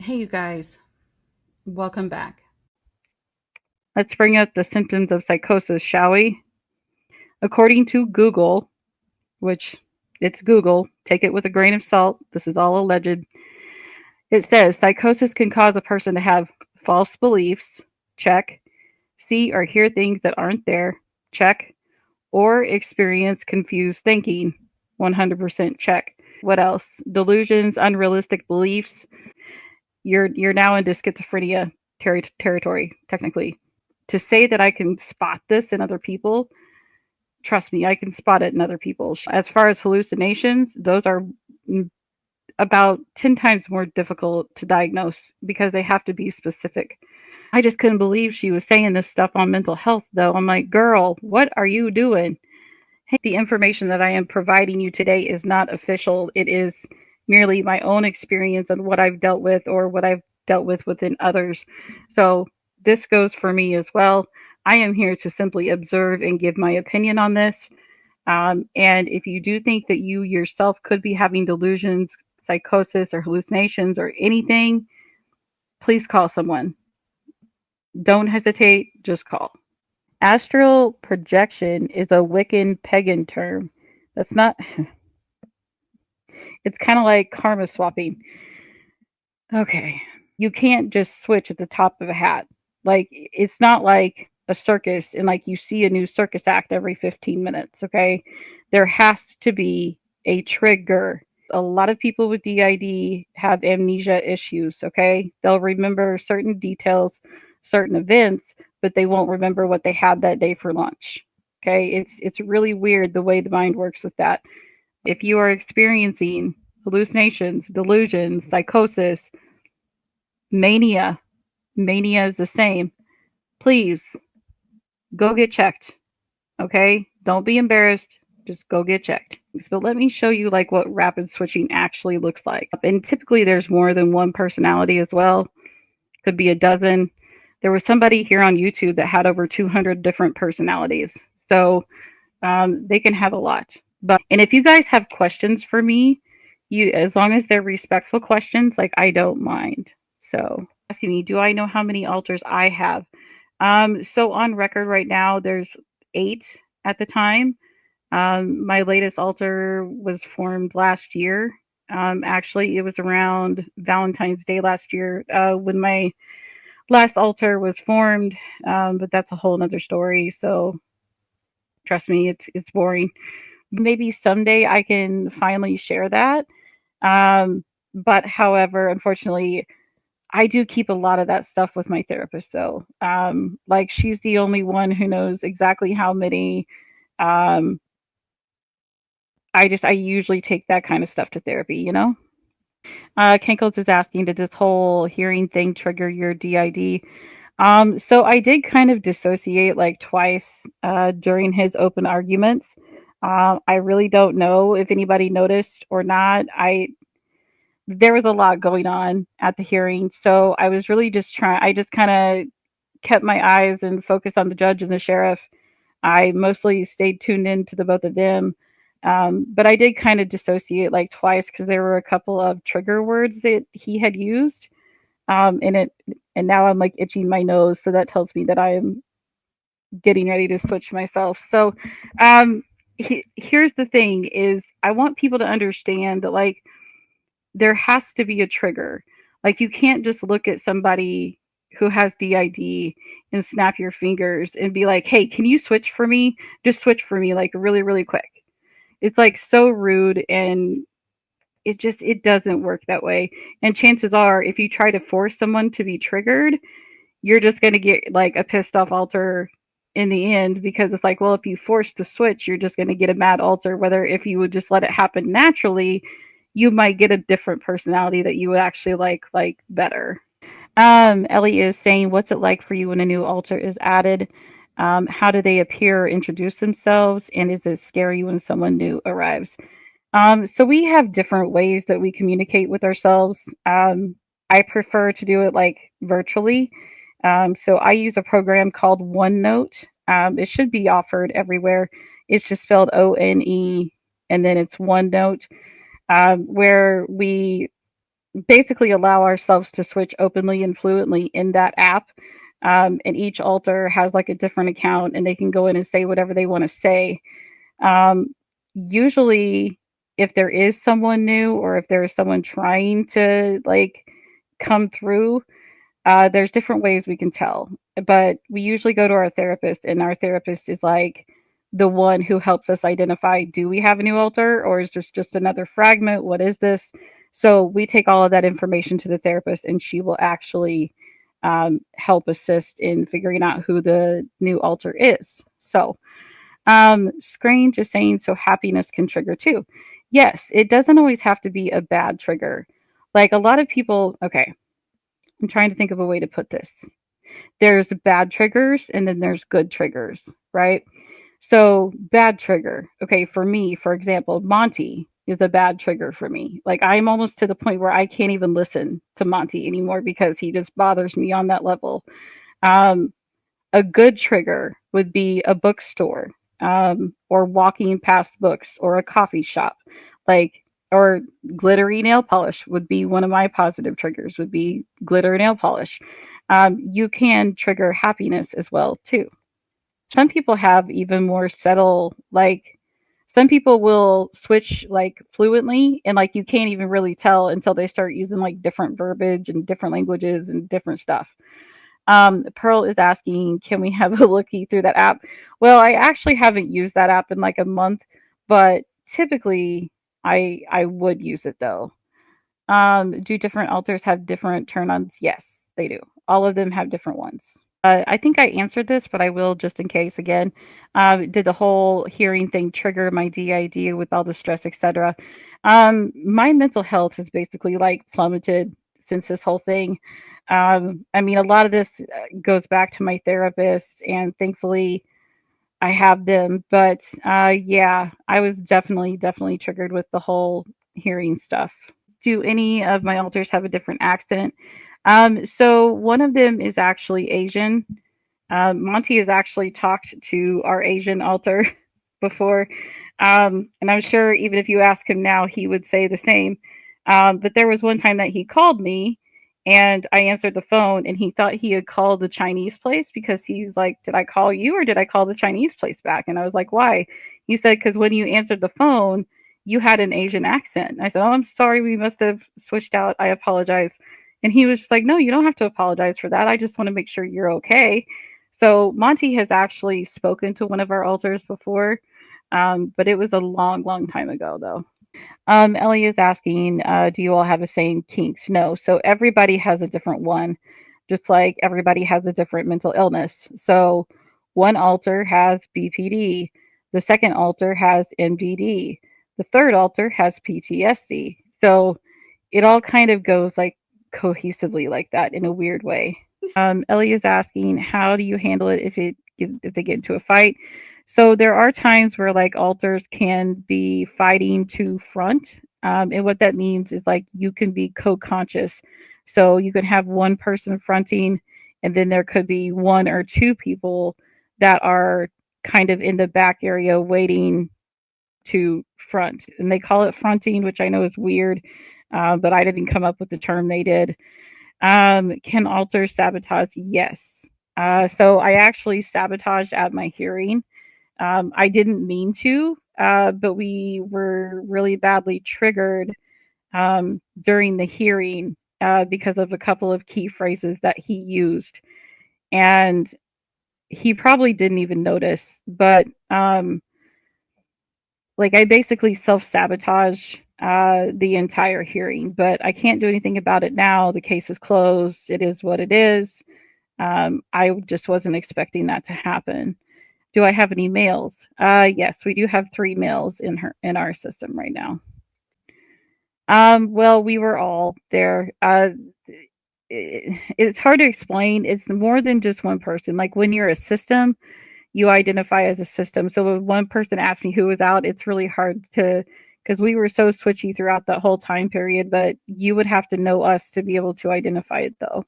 Hey, you guys, welcome back. Let's bring up the symptoms of psychosis, shall we? According to Google, which it's Google, take it with a grain of salt. This is all alleged. It says psychosis can cause a person to have false beliefs, check, see or hear things that aren't there, check, or experience confused thinking, 100% check. What else? Delusions, unrealistic beliefs. You're now into schizophrenia territory, technically. To say that I can spot this in other people, trust me, I can spot it in other people. As far as hallucinations, those are about 10 times more difficult to diagnose because they have to be specific. I just couldn't believe she was saying this stuff on mental health, though. I'm like, girl, what are you doing? Hey, the information that I am providing you today is not official. It is merely my own experience and what I've dealt with or what I've dealt with within others. So this goes for me as well. I am here to simply observe and give my opinion on this. And if you do think that you yourself could be having delusions, psychosis, or hallucinations or anything, please call someone. Don't hesitate, just call. Astral projection is a Wiccan pagan term. That's not, it's kind of like karma swapping. Okay. You can't just switch at the top of a hat. Like, it's not like a circus and like you see a new circus act every 15 minutes. Okay. There has to be a trigger. A lot of people with DID have amnesia issues. Okay. They'll remember certain details, certain events, but they won't remember what they had that day for lunch. Okay. It's really weird the way the mind works with that. If you are experiencing hallucinations, delusions, psychosis, mania, mania is the same. Please go get checked. Okay? Don't be embarrassed. Just go get checked. But let me show you like what rapid switching actually looks like. And typically there's more than one personality as well. Could be a dozen. There was somebody here on YouTube that had over 200 different personalities. So they can have a lot. And if you guys have questions for me, you as long as they're respectful questions, like I don't mind. So asking me, do I know how many altars I have? So on record right now, there's 8 at the time. My latest altar was formed last year. Actually, it was around Valentine's Day last year when my last altar was formed. But that's a whole nother story. So trust me, it's boring. Maybe someday I can finally share that. But however, unfortunately, I do keep a lot of that stuff with my therapist though. Like she's the only one who knows exactly how many. Um, I usually take that kind of stuff to therapy. Kenkles is asking, did this whole hearing thing trigger your DID? So I did kind of dissociate like twice during his open arguments. I really don't know if anybody noticed or not. There was a lot going on at the hearing, so I was really just trying. I just kind of kept my eyes and focused on the judge and the sheriff. I mostly stayed tuned in to the both of them. But I did kind of dissociate like twice because there were a couple of trigger words that he had used. In it, and now I'm like itching my nose, so that tells me that I am getting ready to switch myself. So, um, here's the thing: is I want people to understand that like there has to be a trigger. Like you can't just look at somebody who has DID and snap your fingers and be like, "Hey, can you switch for me? Just switch for me, like really, really quick." It's like so rude and it doesn't work that way. And chances are if you try to force someone to be triggered, you're just going to get like a pissed off alter in the end because it's like, well, if you force the switch, you're just going to get a mad alter. Whether if you would just let it happen naturally, you might get a different personality that you would actually like better. Ellie is saying, what's it like for you when a new alter is added? How do they appear or introduce themselves? And is it scary when someone new arrives? So we have different ways that we communicate with ourselves. I prefer to do it like virtually. So I use a program called OneNote. It should be offered everywhere. It's just spelled ONE, and then it's OneNote, where we basically allow ourselves to switch openly and fluently in that app. And each altar has like a different account, and they can go in and say whatever they want to say. Um, Usually, if there is someone new or if there is someone trying to like come through, there's different ways we can tell, but we usually go to our therapist, and our therapist is like the one who helps us identify, do we have a new altar or is this just another fragment? What is this? So we take all of that information to the therapist, and she will actually help assist in figuring out who the new altar is. So, Screen just saying, so happiness can trigger too. Yes, it doesn't always have to be a bad trigger. Like a lot of people, okay, I'm trying to think of a way to put this. There's bad triggers and then there's good triggers, right? So, bad trigger. Okay, for me, for example, Monty is a bad trigger for me. Like, I'm almost to the point where I can't even listen to Monty anymore because he just bothers me on that level. Um, a good trigger would be a bookstore, or walking past books, or a coffee shop, like, or glittery nail polish would be one of my positive triggers, would be glitter nail polish. You can trigger happiness as well too. Some people have even more subtle, like some people will switch like fluently, and like you can't even really tell until they start using like different verbiage and different languages and different stuff. Pearl is asking, can we have a lookie through that app? Well, I actually haven't used that app in like a month, but typically I would use it though. Do different altars have different turn-ons? Yes, they do. All of them have different ones. I think I answered this, but I will just in case again. Did the whole hearing thing trigger my DID with all the stress, etc.? My mental health has basically like plummeted since this whole thing. I mean, a lot of this goes back to my therapist, and thankfully I have them. But yeah, I was definitely triggered with the whole hearing stuff. Do any of my alters have a different accent? So one of them is actually Asian. Monty has actually talked to our Asian altar before, and I'm sure even if you ask him now, he would say the same. But there was one time that he called me, and I answered the phone, and he thought he had called the Chinese place because he's like, "Did I call you or did I call the Chinese place back?" And I was like, "Why?" He said, "Because when you answered the phone, you had an Asian accent." And I said, "Oh, I'm sorry. We must have switched out. I apologize." And he was just like, "No, you don't have to apologize for that. I just want to make sure you're okay." So Monty has actually spoken to one of our altars before, but it was a long time ago, though. Ellie is asking, do you all have the same kinks? No. So everybody has a different one, just like everybody has a different mental illness. So one altar has BPD, the second altar has MDD, the third altar has PTSD. So it all kind of goes like cohesively like that in a weird way. Ellie is asking, how do you handle it if they get into a fight? So there are times where like alters can be fighting to front, and what that means is like you can be co-conscious. So you can have one person fronting, and then there could be one or two people that are kind of in the back area waiting to front, and they call it fronting, which I know is weird, but I didn't come up with the term, they did. Can alters sabotage? Yes. So I actually sabotaged at my hearing. I didn't mean to, but we were really badly triggered during the hearing because of a couple of key phrases that he used. And he probably didn't even notice, but like I basically self sabotage the entire hearing, but I can't do anything about it now. The case is closed. It is what it is. I just wasn't expecting that to happen. Do I have any males? Yes, we do have 3 males in our system right now. Well, we were all there. It's hard to explain. It's more than just one person. Like when you're a system, you identify as a system. So when one person asked me who was out, it's really hard to, because we were so switchy throughout that whole time period. But you would have to know us to be able to identify it, though.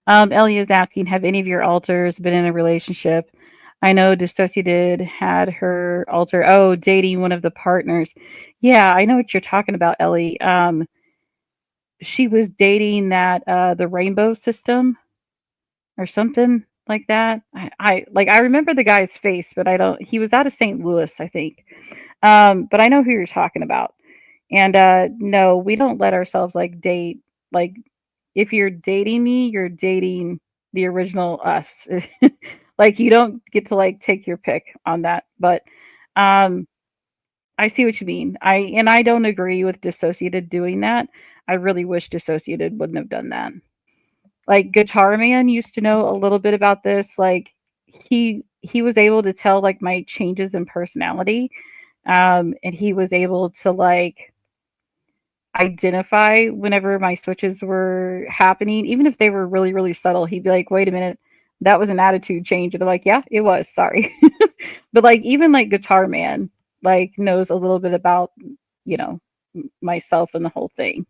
Ellie is asking, have any of your alters been in a relationship? I know Dissociated had her alter, oh, dating one of the partners. Yeah, I know what you're talking about, Ellie. she was dating that the rainbow system or something like that. I remember the guy's face, but I don't. He was out of St. Louis, I think. But I know who you're talking about. And no, we don't let ourselves like date. Like if you're dating me, you're dating the original us. Like you don't get to like take your pick on that. But um I see what you mean. I don't agree with Dissociated doing that. I really wish Dissociated wouldn't have done that. Like Guitar Man used to know a little bit about this. Like he was able to tell like my changes in personality. And he was able to like identify whenever my switches were happening, even if they were really, really subtle. He'd be like, wait a minute, that was an attitude change. And they're like, yeah, it was, sorry. But like even like Guitar Man like knows a little bit about, you know, myself and the whole thing.